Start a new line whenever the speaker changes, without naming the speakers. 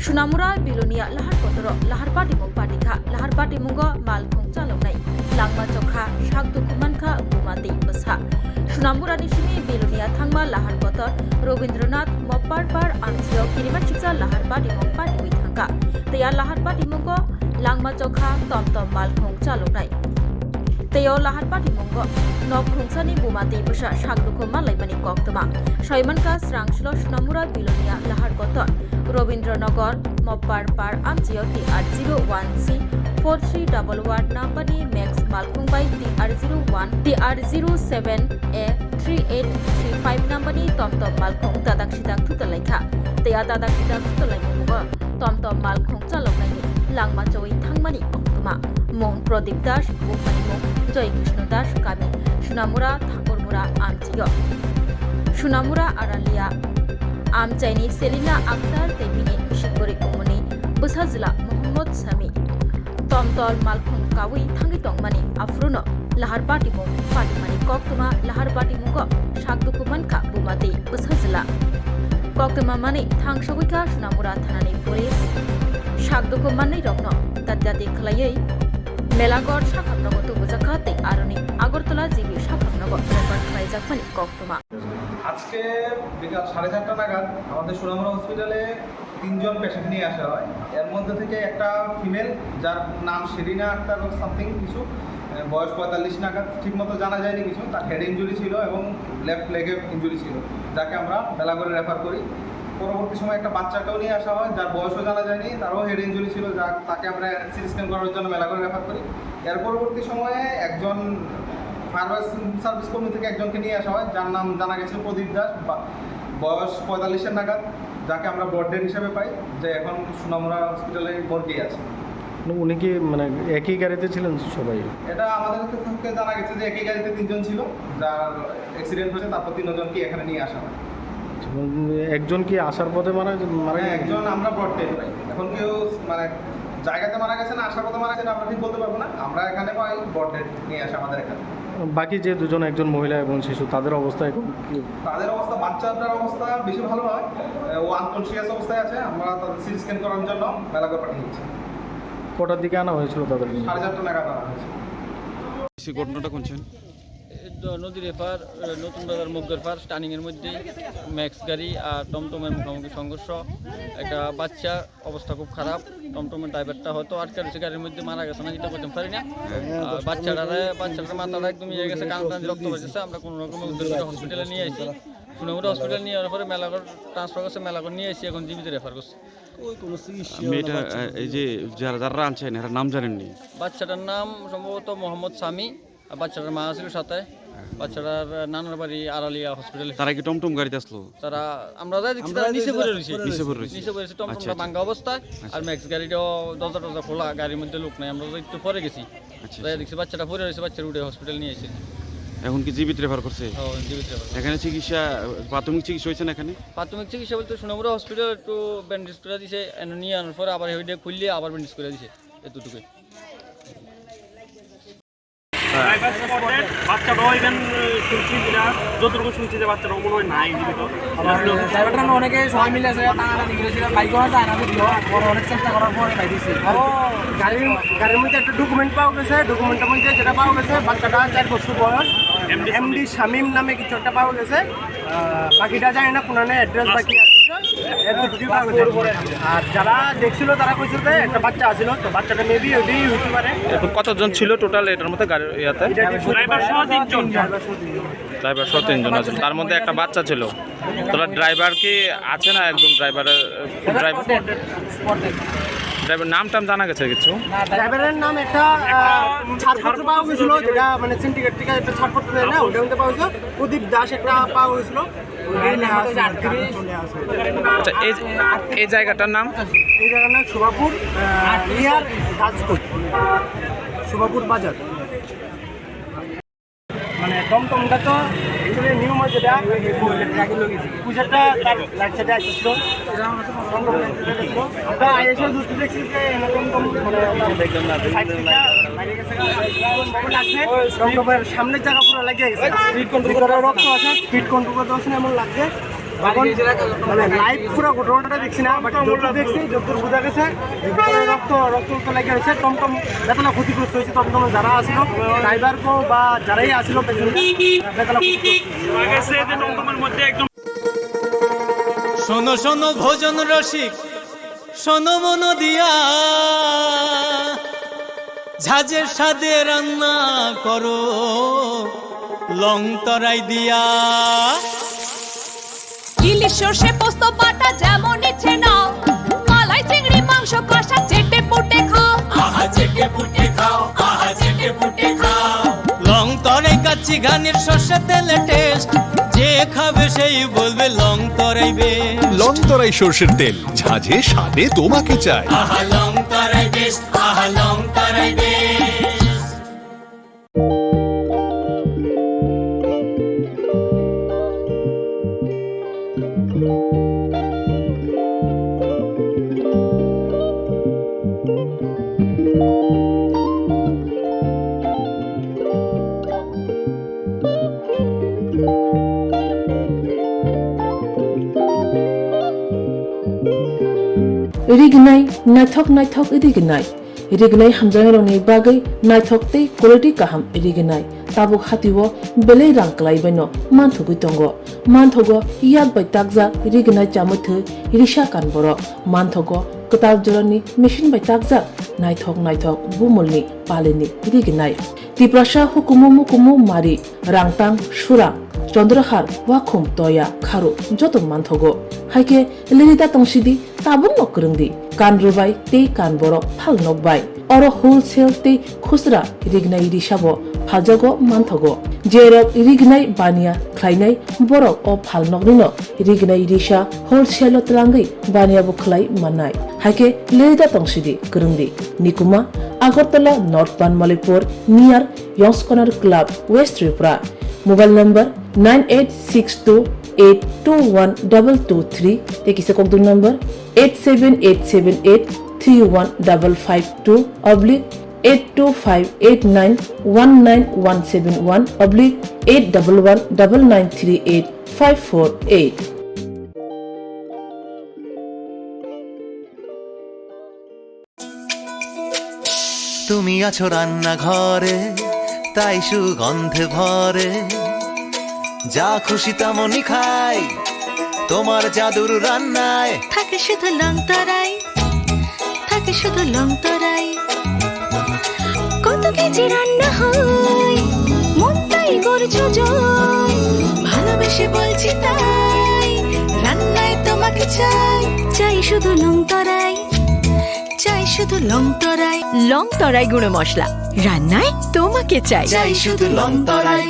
Sunamura Bilonia Lahar Kotoro Lahar Patimung Patika Lahar Patimungo Malkung Chalonai Langma Chokha Shakdu Kumanka Bumati Basa Sunamura Nishimi Bilonia Thangma Lahar Kotor Robindranath Mopar Par Amsio Kirima Chiksa Lahar Patimung Patimi Thangka Tia Lahar Patimungo Langma Chokha Tom Malkung Chalonai Teo Lahar Patimungo Nok Khungsani Bumati Basa Shakdu Kuman Laimani Koktama Shaimanka Srangshlo Sunamura Bilonia Lahar Kotor Robindranagar Mopar Par Amjio TR01C 4311 Nambani Max Malkungbai TR01 TR07A 3835 Nambani Tomtom Malkung Dadak Sidak Tutalekha Tia Dadak Sidak Tutalekha Tomtom Malkung Chalonai Langma Choi Thangmani Koktuma Mon Pradip Das Bumani Mon Joy Krishna Das Kami Sunamura Thakurmura Amjio Sunamura Aralia Amchaini Selina Akhtar Tebini Shikori Umuni Busazila Muhammad Sami Tomtol Malkung Kawi Thangi Tongmani Afruno Lahar Patimung Patimani Koktuma Lahar Patimungo Shakdu Kumanka Bumati Busazila Koktuma Mani Thangshawika Sunamura Thanani Police Shakdu Kumani Rokno Tadjati Klayei Melagor Shakhamnago Tubuzakati Aroni Agortola Zibi Shakhamnago Robert Khaijakmani Koktuma
আজকে বিকাল 4:30টা নাগাদ আমাদের সুনামুরা হসপিটালে 3 জন patient নিয়ে আসা হয়। এর মধ্যে থেকে একটা ফিমেল যার নাম শেরিনা আক্তার সামথিং কিছু বয়স 45 নাগাদ, ঠিকমতো জানা যায়নি কিছু, তার হেড ইনজুরি ছিল এবং লেফট লেগে ইনজুরি ছিল, যাকে আমরা বেলাগড়ে রেফার করি। পরবর্তী সময় একটা বাচ্চাকেও নিয়ে আসা হয় যার বয়সও জানা যায়নি, তারও হেড ইনজুরি ছিল, তাকে আমরা সিটি স্ক্যান করার জন্য বেলাগড়ে রেফার করি। এর পরবর্তী সময়ে একজন ফায়ার সার্ভিস কর্মী থেকে একজনকে নিয়ে আসা হয় যার নাম জানা গেছে প্রদীপ দাস, বয়স 45-এর নাগাদ, যাকে আমরা ব্রড ডেড হিসেবে পাই, যে এখন সুনামুরা হসপিটালে ভর্তি আছে।
উনি কি মানে একই গাড়িতে ছিলেন সবাই?
এটা আমাদের থেকে জানা গেছে যে একই গাড়িতে 3 জন ছিল, যার অ্যাক্সিডেন্ট হয়েছে, তারপর 3 জনকে এখানে নিয়ে আসা হয়।
একজন কি আসার পথে মারা
একজন আমরা ব্রড ডেড পাই। এখন কেউ মানে জায়গাতে মারা গেছে না আসার পথে মারা গেছে আমরা ঠিক বলতে পারবো না, আমরা এখানে পাই ব্রড ডেড নিয়ে আসা আমাদের এখানে।
বাকি যে দুজন, একজন মহিলা এবং শিশু, তাদের অবস্থা এখন কি?
তাদের অবস্থা, বাচ্চাটার অবস্থা বেশি ভালো নয়, ও আনকনশিয়াস অবস্থায় আছে। আমরা তাদের সিটি স্ক্যান করার জন্য বেলাগড় পাঠিয়েছি।
কটার দিকে আনা হয়েছিল তাদের?
4:30 নাগাদ আনা হয়েছে।
ঘটনাটা কোনছেন?
নদীর এপার নতুন বাজার মুগের পার স্টানিংয়ের মধ্যে ম্যাক্স গাড়ি আর টমটমের মুখোমুখি সংঘর্ষ। একটা বাচ্চা অবস্থা খুব খারাপ, টমটমের ড্রাইভারটা হয়তো আটকে রয়েছে গাড়ির মধ্যে, মারা গেছে না যেটা করতে পারি না। বাচ্চাটার মাথাটা একদম ইয়ে গেছে, কান রক্ত বেঁচেছে। আমরা কোনো রকম উদ্ধার করে হসপিটালে নিয়ে আসি। সুনামুরা হসপিটালে নিয়ে যাওয়ার পরে মেলাগড় ট্রান্সফার করছে, মেলাগড় নিয়ে এসে এখন জীবিত রেফার করছে।
মেয়েটা এই যে যারা আনছেন এরা নাম জানেননি?
বাচ্চাটার নাম সম্ভবত মোহাম্মদ সামি, আর বাচ্চাটার মা ছিল সাথে। বাচ্চাটার নানার বাড়ি আড়ালিয়া হসপিটালে।
তারা কি টমটম গাড়িতে আসলো?
তারা আমরা যা দেখছি তারা নিচে পড়ে রয়েছে,
নিচে
পড়েছে টমটমটা ভাঙা অবস্থায়। আর ম্যাক্স গাড়িটাও দরজা টরজা খোলা, গাড়ির মধ্যে লোক নাই। আমরা একটু পরে গেছি, তাই দেখছি বাচ্চাটা পড়ে রয়েছে, বাচ্চার উঠে হসপিটাল নিয়ে এসেছি।
এখন কি জীবিত রেফার করছে?
জীবিত রেফার।
এখানে চিকিৎসা, প্রাথমিক চিকিৎসা হয়েছে না? এখানে
প্রাথমিক চিকিৎসা বলতে সুনামুরা হসপিটাল একটু ব্যান্ডেজ করে দিছে, নিয়ে আনার পরে আবার হেঁটে খুললে আবার ব্যান্ডেজ করে দিছে, এতটুকুই।
বাচ্চাটাও ইভেন শুনছি কিনা, যতটুকু শুনছি যে বাচ্চাটাও মনে হয় নাই জীবিত।
ড্রাইভারটা অনেকে সবাই মিলে টানাটানি করেছিল, বাইক করা যায় না বুঝলো, অনেক চেষ্টা করার পরে বাইক দিচ্ছে।
গাড়ির মধ্যে একটা ডকুমেন্ট পাওয়া গেছে, ডকুমেন্টের মধ্যে যেটা পাওয়া গেছে বাচ্চাটা 4 বছর বয়স, এমডি শামীম নামে কিছু একটা পাওয়া গেছে। বাকিটা জানি না, কোন অ্যাড্রেস বাকি আছে, এতটুকুই পাওয়া গেছে। আর যারা দেখছিল তারা কইছিল যে একটা বাচ্চা আছিল, তো বাচ্চাটা মেবি ওইটাই হইতে পারে।
কতজন ছিল টোটাল এটার মধ্যে গাড়ির ইয়াতে?
ড্রাইভার সহ 3 জন।
ড্রাইভার সহ 3 জন আছে, তার মধ্যে একটা বাচ্চা ছিল। তোরা ড্রাইভার কি আছে না? একদম ড্রাইভার নাম টাম জানা গেছে কিছু?
ড্রাইভারের নাম একটা ছাড়পত্র পাওয়া গেছিল, যেটা মানে সিন্ডিকেট থেকে একটা ছাড়পত্র দেয় না, ওটা পাওয়া গেছিল। প্রদীপ দাস একটা পাওয়া গেছিল।
আচ্ছা, এই জায়গাটার নাম?
এই জায়গার নাম শোভাপুর নিয়ার রাজকোট, শোভাপুর বাজার। মানে টমটমটা তো নিয়ম যেটা পূজাটা তার লাইট সাইডে আসছিল, এসে দুটো দেখছি যে টমটম টমটমের সামনের জায়গা পুরো লাগিয়ে গেছে, স্পিড কন্ট্রোল রক্ত আছে, স্পিড কন্ট্রোল করতে পারছে না এমন লাগছে। মানে লাইভ পুরো ঘটনাটা দেখছি না, বাট যতদূর দেখছি, যতদূর বোঝা গেছে ভিতরে রক্ত লেগে হয়েছে। টমটম বেতলা ক্ষতিগ্রস্ত হয়েছে, টমটমে যারা আসলো ড্রাইভারকেও বা যারাই আসলো পেছনে বেতলা ক্ষতিগ্রস্ত।
শোনো শোনো ভোজন রসিক, শোনো মন দিয়া, ঝাঁঝের স্বাদে রান্না করো লং তরাই দিয়া।
ইলিশ সর্ষে পোস্ত বাটা যেমন ইচ্ছে নাও, মালাই চিংড়ি মাংস কষা চেটে পুটে খাও,
আহা চেটে পুটে খাও, আহা চেটে পুটে খাও। লং তরাই কাচ্চি ঘানির সর্ষে তেলে টেস্ট, যে খাবে সেই বলবে লং তরাই বেশ।
লং তরাই সর্ষের তেল, ঝাঁঝে স্বাদে তোমাকে চাই।
আহা লং তরাই বেশ, আহা লং তরাই বেশ।
Rignai naithok rignai rignai hamjang roni bagai naithok tei quality kaham rignai tabuk hatiwo belei rang klai baino manthugui tongo manthogo yak bai takja rignai chamuthu risha kan boro manthogo ketal jorani machine bai takja naithok bumulni palini rignai tiprasha hukumu mari rangtang surang চন্দ্রহার ওয়াখুম তয়া খারু যত মানথগো হাইকে লিরিদা তংসিদি তাবুন নকরংদি কান রুবাই তে কান বরক ফাল নকবাই or wholesale তে খুচরা রিগনাই রিসাবো ফালজাগো মানথগো जेरक रिगनाय बानिया ख्लायनाय बरक अ फालनगनिनो रिगनाय रिसा wholesale तलांगै बानियाबो खलाय माननाय हाइके लेदा तंसिदि करंदि निकुमा Agartala north Panmalipur near Young's corner club west Tripura mobile number 9862821223 तेकिसे कोकदुन नंबर 87878315552 825891171/811993854
তুমি আছো রান্না ঘরে তাই সুগন্ধে ভরে যা খুশি তেমনই খাই তোমার জাদুর রান্নায়
থাকে শুধু লং তরাই থাকে শুধু লং তরাই কত কেজি রান্না হয় মন তাই করছো জয় ভালোবেসে বলছি তাই রান্নায় তোমাকে চাই চাই শুধু লং তরাই চাই শুধু লং তরাই গুঁড়ো মশলা রান্নায় তোমাকে চাই
চাই শুধু লং তরাই।